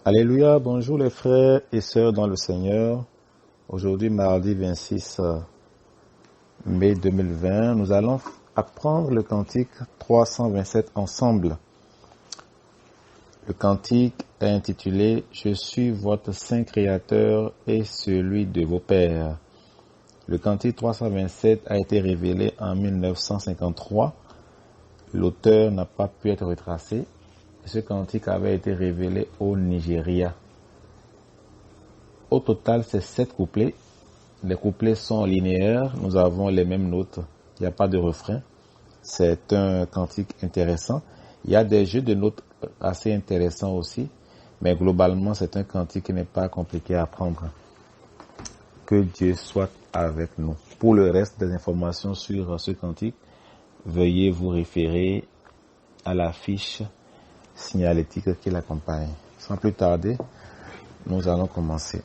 Alléluia, bonjour les frères et sœurs dans le Seigneur. Aujourd'hui, mardi 26 mai 2020, nous allons apprendre le cantique 327 ensemble. Le cantique est intitulé « Je suis votre Saint Créateur et celui de vos pères ». Le cantique 327 a été révélé en 1953. L'auteur n'a pas pu être retracé. Ce cantique avait été révélé au Nigeria. Au total, c'est 7 couplets. Les couplets sont linéaires. Nous avons les mêmes notes. Il n'y a pas de refrain. C'est un cantique intéressant. Il y a des jeux de notes assez intéressants aussi. Mais globalement, c'est un cantique qui n'est pas compliqué à apprendre. Que Dieu soit avec nous. Pour le reste des informations sur ce cantique, veuillez vous référer à la fiche signalétique qui l'accompagne. Sans plus tarder, nous allons commencer.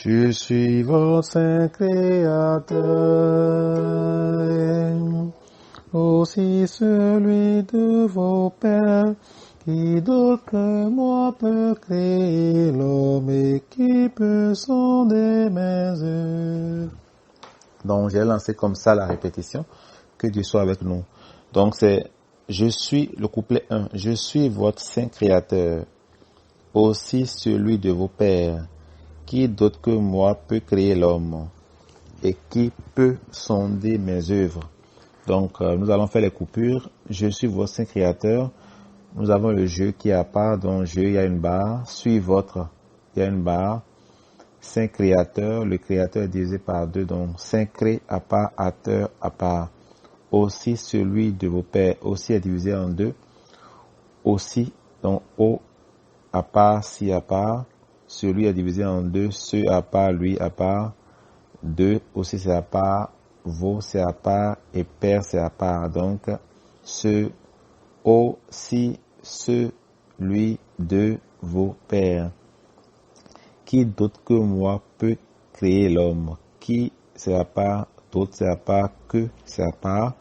Je suis votre Saint Créateur, aussi celui de vos pères, qui d'autre que moi peut créer l'homme et qui peut sonder mes œuvres. Donc j'ai lancé comme ça la répétition, que Dieu soit avec nous. Donc c'est, je suis, le couplet 1, je suis votre Saint Créateur, aussi celui de vos pères. Qui d'autre que moi peut créer l'homme et qui peut sonder mes œuvres? Donc, nous allons faire les coupures. Je suis votre Saint Créateur. Nous avons le je qui est à part. Dans je, il y a une barre. Suis votre, il y a une barre. Saint Créateur, le Créateur est divisé par 2. Donc, Saint Créateur à part. Aussi celui de vos pères. Aussi est divisé en 2. Aussi, donc, O à part, si à part. Celui est divisé en 2, ce à part, lui à part, 2 aussi c'est à part, vos c'est à part et père c'est à part. Donc, ce, aussi, ce, lui, de vos pères. Qui d'autre que moi peut créer l'homme? Qui c'est à part, d'autre c'est à part, que c'est à part,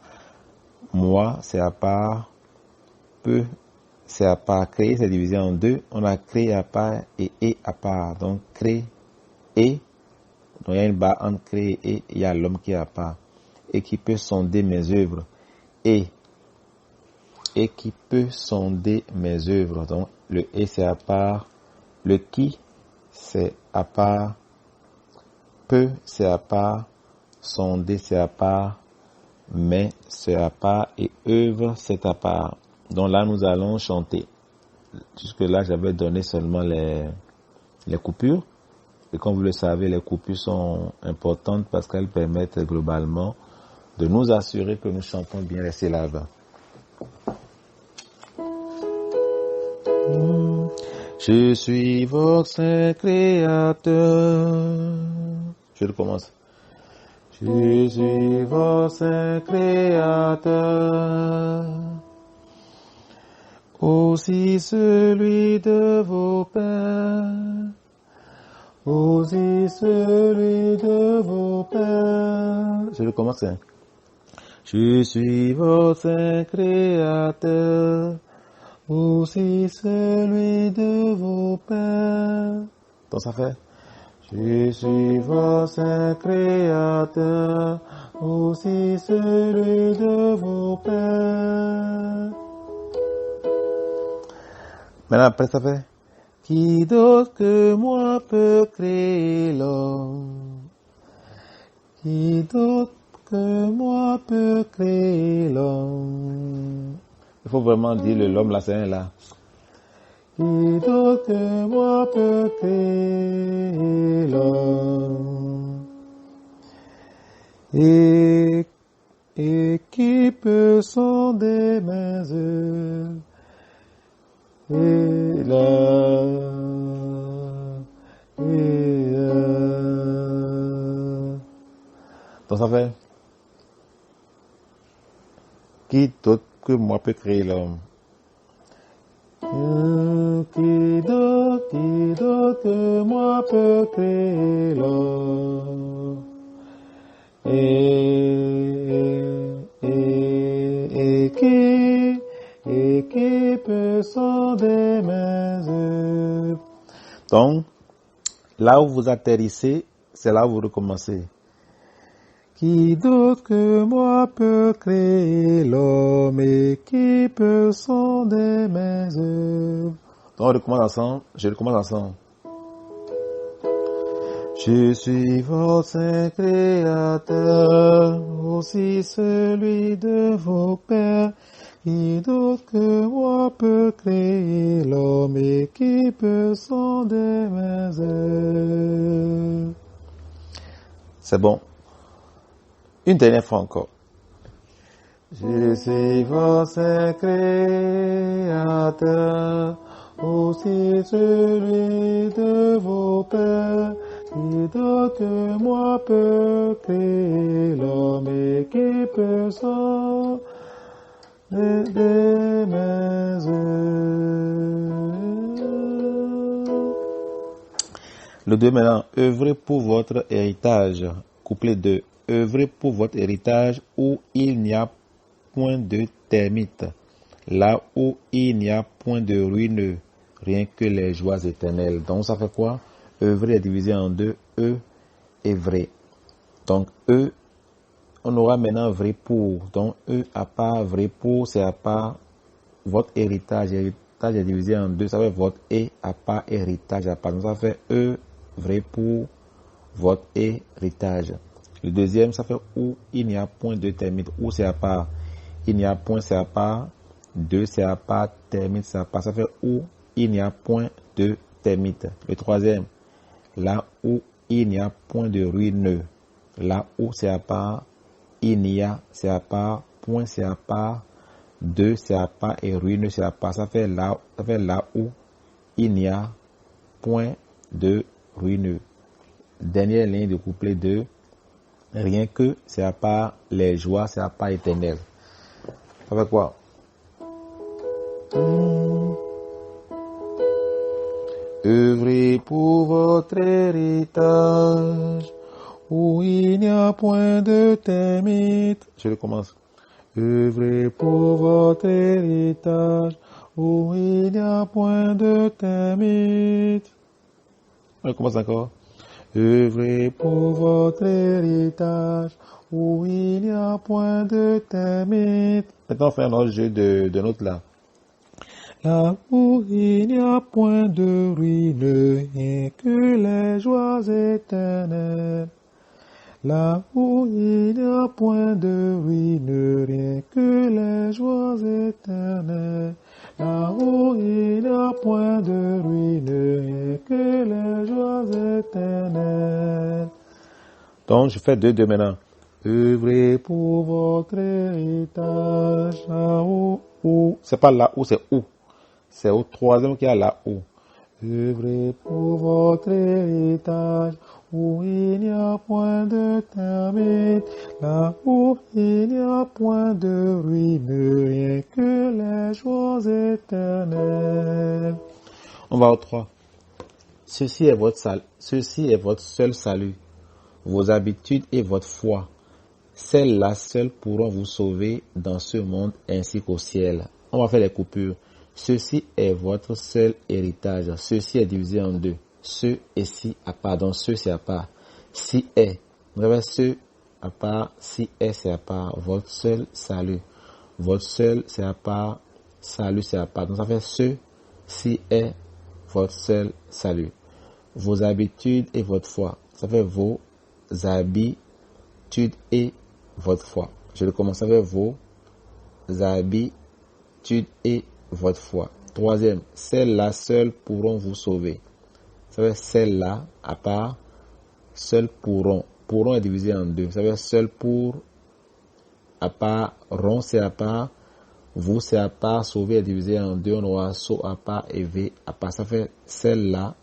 moi c'est à part, peu c'est à part. Créer, c'est divisé en 2. On a créé à part et à part. Donc, créer et. Donc, il y a une barre entre créer et il y a l'homme qui est à part. Et qui peut sonder mes œuvres. Et qui peut sonder mes œuvres. Donc, le et c'est à part. Le qui, c'est à part. Peut, c'est à part. Sonder, c'est à part. Mais, c'est à part. Et œuvre, c'est à part. Donc là, nous allons chanter. Jusque-là, j'avais donné seulement les coupures. Et comme vous le savez, les coupures sont importantes parce qu'elles permettent globalement de nous assurer que nous chantons bien les syllabes. Je suis votre Saint Créateur. Je recommence. Je suis votre Saint Créateur. Aussi celui de vos pères, aussi celui de vos pères. Je recommence. Je suis votre Saint Créateur, aussi celui de vos pères. Donc ça fait. Je suis votre Saint Créateur, aussi celui de vos pères. Maintenant, après, ça fait qui d'autre que moi peut créer l'homme? Qui d'autre que moi peut créer l'homme? Il faut vraiment dire l'homme là, c'est un là. Qui d'autre que moi peut créer l'homme? Et qui peut sonder mes œuvres? Et là, Donc ça fait, qui d'autre que moi peut créer l'homme? Qui d'autre que moi peut créer l'homme? Et qui peut sonder mes œuvres? Donc, là où vous atterrissez, c'est là où vous recommencez. Qui d'autre que moi peut créer l'homme et qui peut sonder mes œuvres? Donc, on recommence ensemble. Je recommence ensemble. Je suis votre saint créateur, aussi celui de vos pères. Qui d'autre que moi peut créer l'homme et qui peut sonder mes œuvres? C'est bon. Une dernière fois encore. Je suis votre saint créateur, aussi celui de vos pères. Qui d'autre que moi peut créer l'homme et qui peut sonder mes œuvres? Le 2 maintenant, œuvrez pour votre héritage. Couplet 2. Œuvrez pour votre héritage où il n'y a point de termites, là où il n'y a point de ruineux, rien que les joies éternelles. Donc ça fait quoi? Œuvrer est divisé en deux, eux et vrai. Donc eux, on aura maintenant vrai pour. Donc eux à part, vrai pour, c'est à part votre héritage. Héritage est divisé en deux, ça fait votre et à part, héritage à part. Donc ça fait eux, vrai pour, votre héritage. Le deuxième, ça fait où il n'y a point de termite. Où c'est à part. Il n'y a point, c'est à part. Deux, c'est à part. Termite, c'est à part. Ça fait où il n'y a point de termite. Le troisième, là où il n'y a point de ruineux. Là où c'est à part. Il n'y a, c'est à part. Point, c'est à part. Deux, c'est à part. Et ruineux, c'est à part. Ça fait là où il n'y a point de ruineux. Dernière ligne de couplet 2. Rien que, c'est à part les joies, c'est à part éternel. Ça fait quoi? Œuvrez pour votre héritage, où il n'y a point de termite. Je recommence. Œuvrez pour votre héritage, où il n'y a point de termite. On recommence encore. Œuvrez pour votre héritage, où il n'y a point de termite. Maintenant, on fait un autre jeu de notes là. Là où il n'y a point de ruine, rien que les joies éternelles. Là où il n'y a point de ruine, rien que les joies éternelles. Là où il n'y a point de ruine, rien que les joies éternelles. Donc, je fais deux maintenant. Œuvrez pour votre héritage, là où, c'est pas là où, c'est où. C'est au troisième qu'il y a là où. Œuvrez pour votre héritage, où il n'y a point de termite, là où il n'y a point de ruine, rien que les joies éternelles. On va au 3. Ceci est votre seul salut, vos habitudes et votre foi. Celles-là seules pourront vous sauver dans ce monde ainsi qu'au ciel. On va faire les coupures. Ceci est votre seul héritage. Ceci est divisé en deux. Ce et si à part. Donc ce c'est à part. Si est. Vous avez ce à part. Si est c'est à part. Votre seul salut. Votre seul c'est à part. Salut c'est à part. Donc ça fait ce. Si est votre seul salut. Vos habitudes et votre foi. Ça fait vos habitudes et votre foi. Je recommence avec vos habitudes et votre foi. Troisième, celles-là seules pourront vous sauver. Ça veut dire celles-là, à part, seules pourront. Pourront est divisé en deux. Ça veut dire seul pour, à part, rond c'est à part, vous c'est à part, sauver est divisé en deux. On aura so à part et v à part. Ça fait celles-là,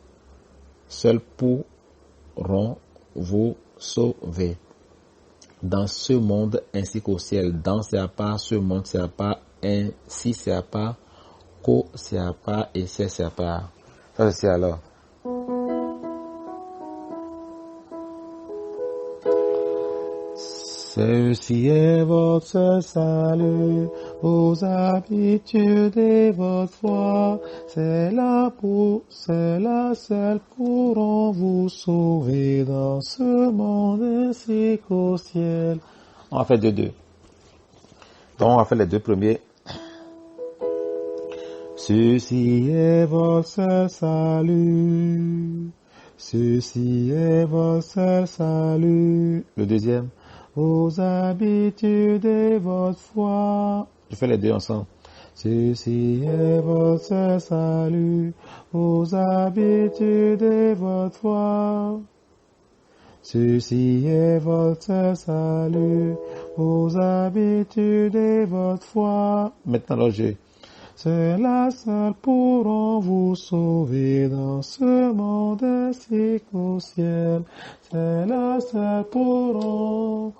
seules pourront vous sauver. dans ce monde ainsi qu'au ciel. Dans c'est à part, ce monde c'est à part, ainsi c'est à part, qu'au c'est à part et c'est à part. Ça c'est alors. Ceci est votre salut, vos habitudes et votre foi, c'est la seule pourront vous sauver dans ce monde ainsi qu'au ciel. On va faire deux. Donc on va faire les deux premiers. Ceci est votre salut, ceci est votre salut. Le deuxième. Vos habitudes et votre foi. Je fais les deux ensemble. Ceci est votre salut, vos habitudes et votre foi. Ceci est votre salut, vos habitudes et votre foi. Maintenant, alors je. C'est la seule pourront vous sauver dans ce monde ainsi qu'au ciel. C'est la seule pourront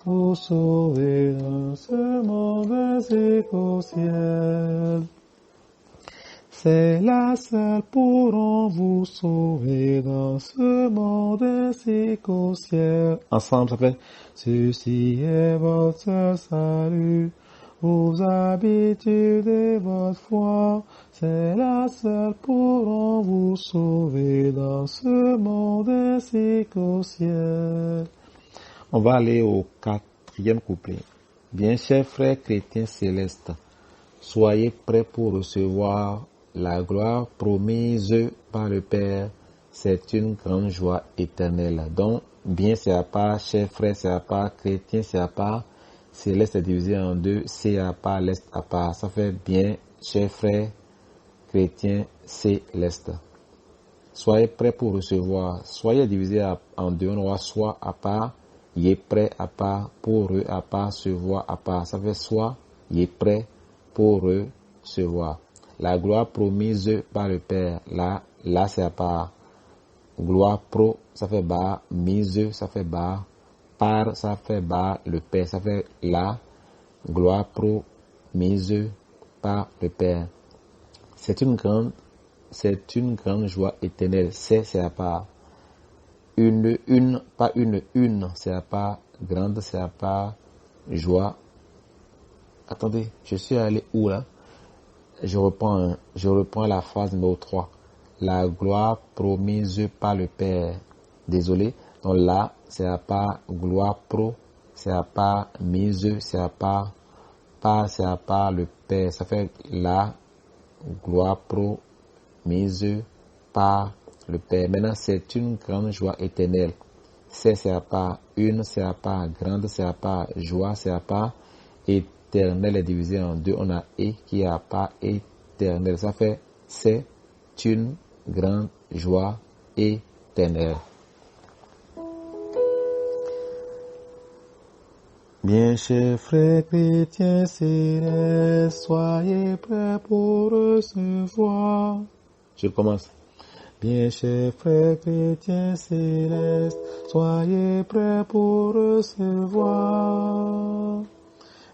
vous sauver dans ce monde ainsi qu'au ciel. C'est la seule pourront vous sauver dans ce monde ainsi qu'au ciel. Ensemble, ça fait. Ceci est votre salut, vos habitudes et votre foi, c'est la seule pourront vous sauver dans ce monde ainsi qu'au ciel. On va aller au 4e couplet. Bien chers frères chrétiens célestes, soyez prêts pour recevoir la gloire promise par le Père. C'est une grande joie éternelle. Donc, bien c'est à part, chers frères c'est à part, chrétiens c'est à part, céleste est divisé en deux, c'est à part, l'est à part. Ça fait bien, chers frères chrétiens célestes. Soyez prêts pour recevoir. Soyez divisé en deux. On aura soit à part, il est prêt à part, pour eux à part, recevoir à part. Ça fait soit, il est prêt pour recevoir. La gloire promise par le Père, là c'est à part. Gloire pro, ça fait bas, mise, ça fait bas, par, ça fait bas, le Père, ça fait la gloire promise par le Père. C'est une grande joie éternelle. C'est à part. Pas une, c'est à part. Grande, c'est à part. Joie. Attendez, je suis allé où là? Je reprends la phrase numéro 3. La gloire promise par le Père. Désolé. Donc là, c'est à part. Gloire pro, c'est à part. Mise, c'est à part. Par, c'est à part le Père. Ça fait la gloire promise par le Père. Maintenant, c'est une grande joie éternelle. C'est à part. Une, c'est à part. Grande, c'est à part. Joie, c'est à part. Éternel est divisé en deux. On a et qui est à part, éternel. Ça fait c'est une grande joie éternelle. Bien chers frères chrétiens célestes, soyez prêts pour recevoir. Je commence. Bien chers frères chrétiens célestes, soyez prêts pour recevoir.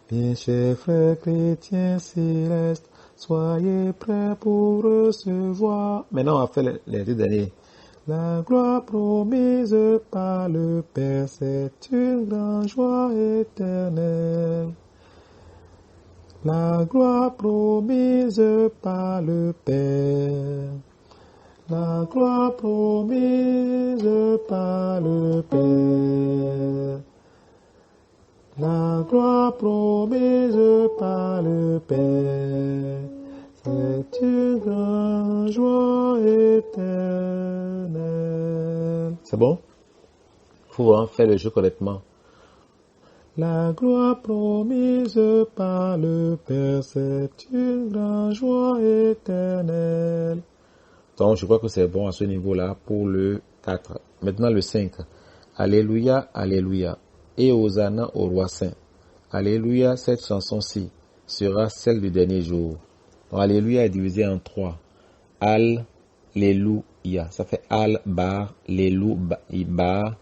Bien chers frères chrétiens célestes, soyez prêts pour recevoir. Maintenant, on va faire les deux derniers. La gloire promise par le Père, c'est une grande joie éternelle. La gloire promise par le Père. La gloire promise par le Père. La gloire promise par le Père. C'est une grande joie éternelle. C'est bon? Faut vraiment faire le jeu correctement. La gloire promise par le Père, c'est une grande joie éternelle. Donc, je crois que c'est bon à ce niveau-là pour le 4. Maintenant, le 5. Alléluia, Alléluia. Et Hosanna au roi saint. Alléluia, cette chanson-ci sera celle du dernier jour. Donc, Alléluia est divisé en 3. Alléluia. Ça fait Al, Bar, Lélou, Bar,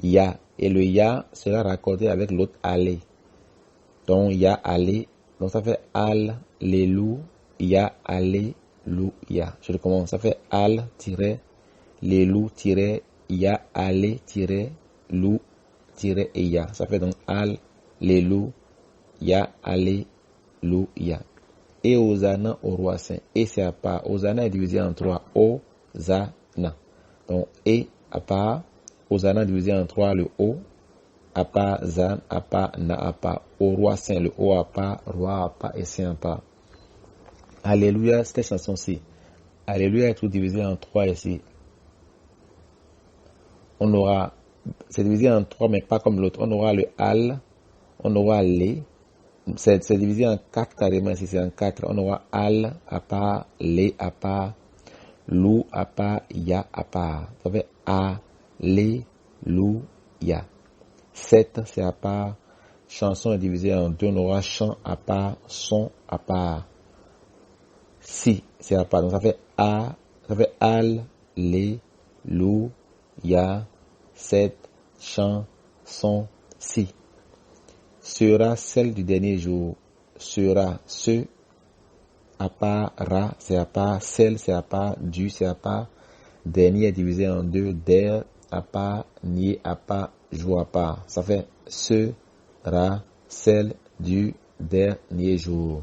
Ya. Et le ya sera raccordé avec l'autre allé. Donc, ya allé. Donc, ça fait al, lélou, ya allé, lou, ya. Je recommence. Ça fait al, lélou, ya allé, lou, ya. Ça fait donc al, lélou, ya allé, lou, ya. Et Hosanna au roi saint. Et c'est à part. Hosanna est divisé en trois. O-za-na. Donc, et à part. Hosanna divisé en trois. Le O à part, zan à part, na à part. Au roi saint. Le O à part, roi à part et saint à part. Alléluia, cette chanson-ci. Alléluia est tout divisé en trois ici. On aura, c'est divisé en trois, mais pas comme l'autre. On aura le al, on aura les. C'est divisé en quatre carrément ici, c'est en quatre. On aura al à part, les à part, lou à part, ya à part. Ça fait a, les, lou, ya. 7 c'est à part. Chanson est divisée en deux. On aura chant à part, son à part. Si c'est à part. Donc ça fait a, ça fait al, les, lou, ya, 7, chant, son, si. Sera celle du dernier jour. Sera ce à part, ra c'est à part, celle c'est à part, du c'est à part. Dernier est divisé en deux. Der à part, nier à part, jour à part. Ça fait sera celle du dernier jour.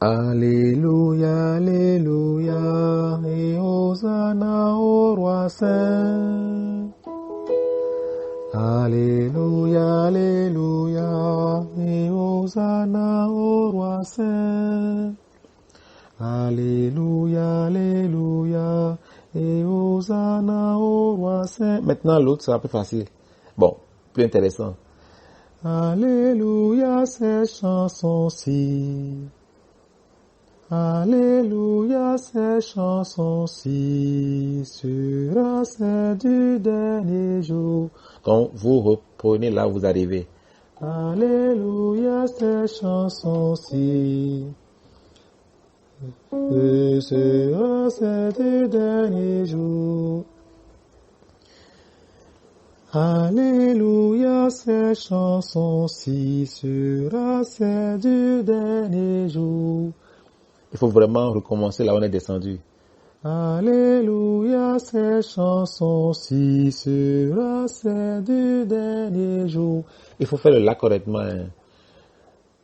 Alléluia, alléluia, et Hosanna au roi saint. Alléluia, alléluia, et Hosanna au roi saint. Alléluia, alléluia, et Hosanna au roi saint. Maintenant, l'autre sera plus facile. Bon, plus intéressant. Alléluia, ces chansons-ci. Alléluia, ces chansons-ci sera celle du dernier jour. Donc, vous reprenez là où vous arrivez. Alléluia, ces chansons-ci sera celle du dernier jour. Alléluia, ces chansons-ci sera celle du dernier jour. Il faut vraiment recommencer là où on est descendu. Alléluia, ces chansons-ci sera celle du dernier jour. Il faut faire le la correctement. Hein.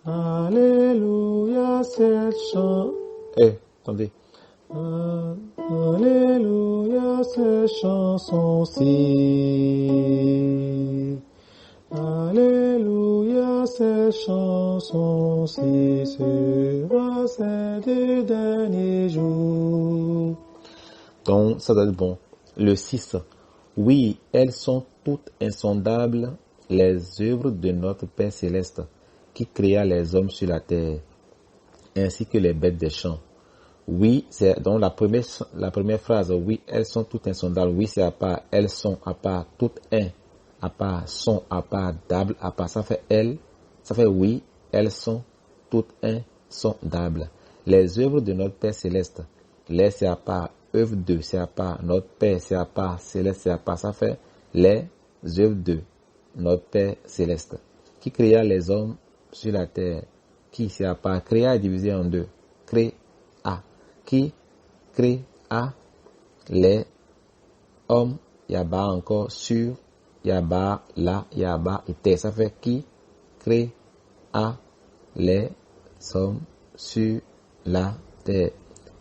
Alléluia, cette chanson. Attendez. Alléluia, ces chansons-ci. Alléluia, ces chansons-ci sera celle du dernier jour. Donc, ça doit être bon. Le 6. Oui, elles sont toutes insondables, les œuvres de notre Père Céleste, qui créa les hommes sur la terre, ainsi que les bêtes des champs. Oui, c'est donc la première phrase. Oui, elles sont toutes insondables. Oui, c'est à part. Elles sont à part. Toutes à part, sont à part, dables à part. Ça fait elles. Ça fait oui, elles sont toutes insondables. Les œuvres de notre Père Céleste. Les c'est à part. Œuvre de c'est à part. Notre Père c'est à part. Céleste c'est à part. Ça fait les œuvres de notre Père Céleste. Qui créa les hommes sur la terre. Qui c'est à part. Créa est divisé en deux. Créa. Qui créa les hommes. Yaba encore sur. Yaba, la, yaba, et ça fait qui créa les hommes sur la terre,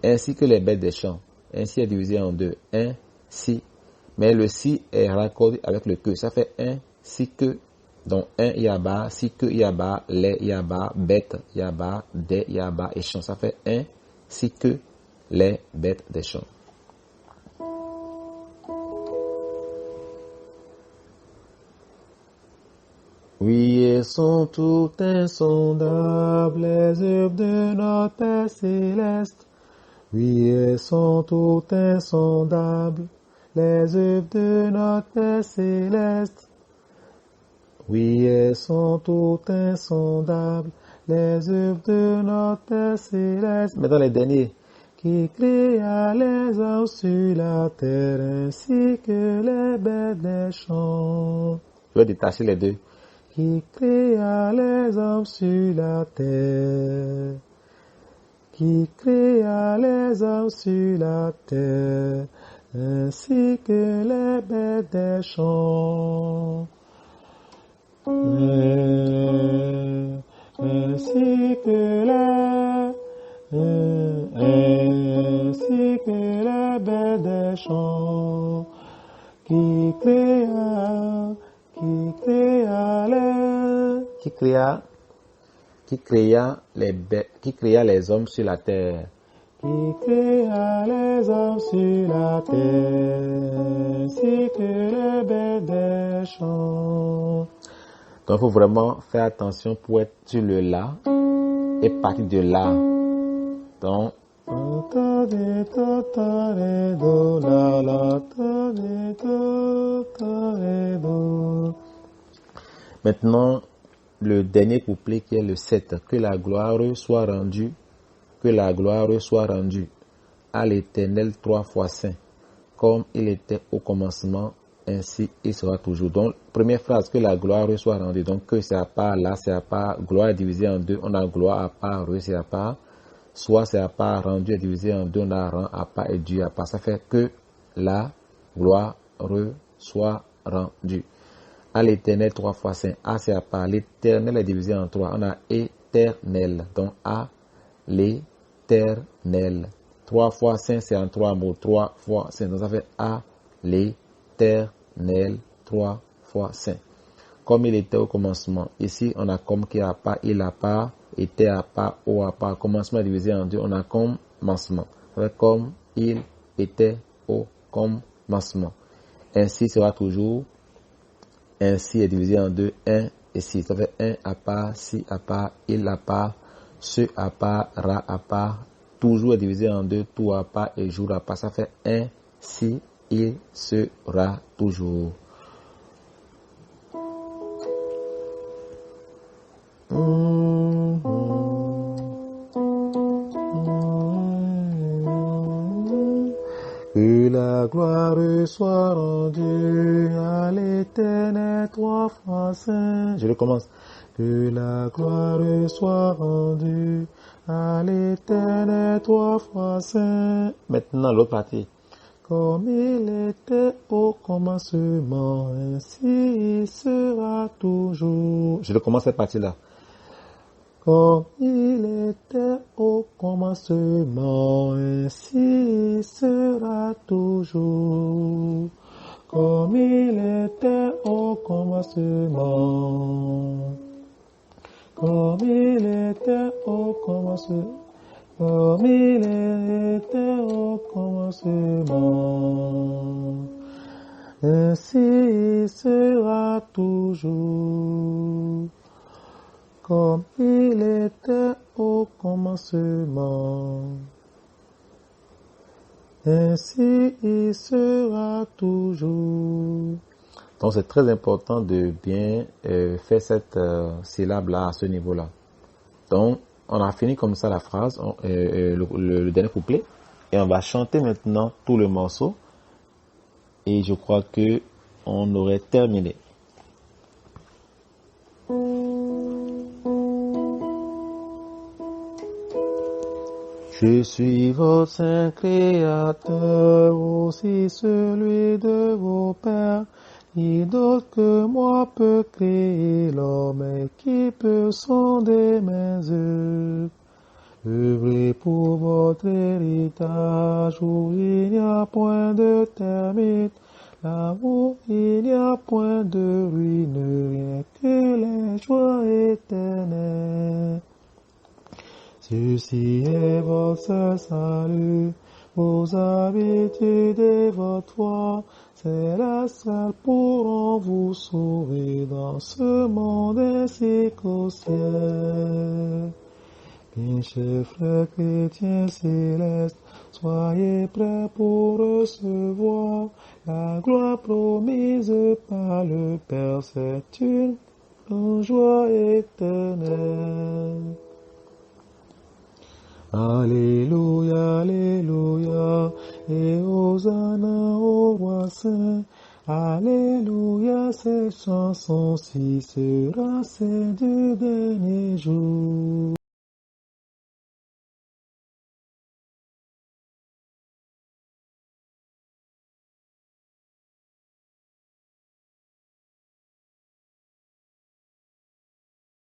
ainsi que les bêtes des champs. Ainsi est divisé en deux. Un, si. Mais le si est raccordé avec le que. Ça fait un, si que. Donc un yaba, si que yaba, les yaba, bêtes yaba, des yaba et champs. Ça fait un, si que les bêtes des champs. Oui, elles sont toutes insondables, les œuvres de notre Père Céleste. Oui, elles sont toutes insondables, les œuvres de notre Père Céleste. Oui, elles sont toutes insondables, les œuvres de notre Père Céleste. Maintenant, les derniers. qui créa les hommes sur la terre ainsi que les bêtes des champs. Je vais détacher les deux. Qui créa les hommes sur la terre, qui créa les hommes sur la terre, ainsi que les bêtes des champs. Ainsi que les bêtes des champs, qui créa qui créa les hommes sur la terre. Qui créa les hommes sur la terre, ainsi que les bêtes des champs. Donc, il faut vraiment faire attention pour être sur le la et partir de là. Donc, maintenant, le dernier couplet qui est le 7. Que la gloire soit rendue à l'Éternel 3 fois saint, comme il était au commencement, ainsi il sera toujours. Donc, première phrase, que la gloire soit rendue. Donc, que c'est à part, là c'est à part, gloire est divisée en deux, on a gloire à part, c'est à part, soit c'est à part, rendu est divisé en deux, on a rang à part et Dieu à part. Ça fait que la gloire soit rendue à l'Éternel 3 fois saint. A c'est à part, l'Éternel est divisé en trois, on a éternel, donc à l'éternel. 3 fois saint, c'est en 3 mots, 3 fois saint. Donc ça fait à l'éternel 3 fois saint. Comme il était au commencement. Ici, on a comme qui a pas, il a pas, était à pas, au à pas. Commencement est divisé en deux, on a commencement. Ça fait comme il était au commencement. Ainsi sera toujours. Ainsi est divisé en deux, un et six. Ça fait un à part, si à part, il à part, ce à part, ra à part. Toujours est divisé en deux, tout à part et jour à part. Ça fait un, si, il sera toujours. Que la gloire soit rendue à l'Éternel 3 fois saint. Je recommence. Que la gloire soit rendue à l'Éternel 3 fois saint. Maintenant, l'autre partie. Comme il était au commencement, ainsi il sera toujours. Je recommence cette partie-là. Comme il était au commencement, ainsi il sera toujours. Comme il était au commencement. Comme il était au commencement. Comme il était au commencement. Ainsi il sera toujours. Comme il était au commencement, ainsi il sera toujours. Donc c'est très important de bien faire cette syllabe-là à ce niveau-là. Donc on a fini comme ça la phrase, le dernier couplet, et on va chanter maintenant tout le morceau. Et je crois que on aurait terminé. Je suis votre saint créateur, aussi celui de vos pères. Qui d'autre que moi peut créer l'homme et qui peut sonder mes œuvres? Œuvrez pour votre héritage où il n'y a point de termite, là où il n'y a point de ruine, rien que les joies éternelles. Ceci est votre salut, vos habitudes et votre foi, c'est la seule pour en vous sauver dans ce monde ainsi qu'au ciel. Bien chers frères chrétiens célestes, soyez prêts pour recevoir la gloire promise par le Père, c'est une joie éternelle. Alléluia, Alléluia, et Hosanna au roi saint. Alléluia, cette chanson-ci sera celle du dernier jour.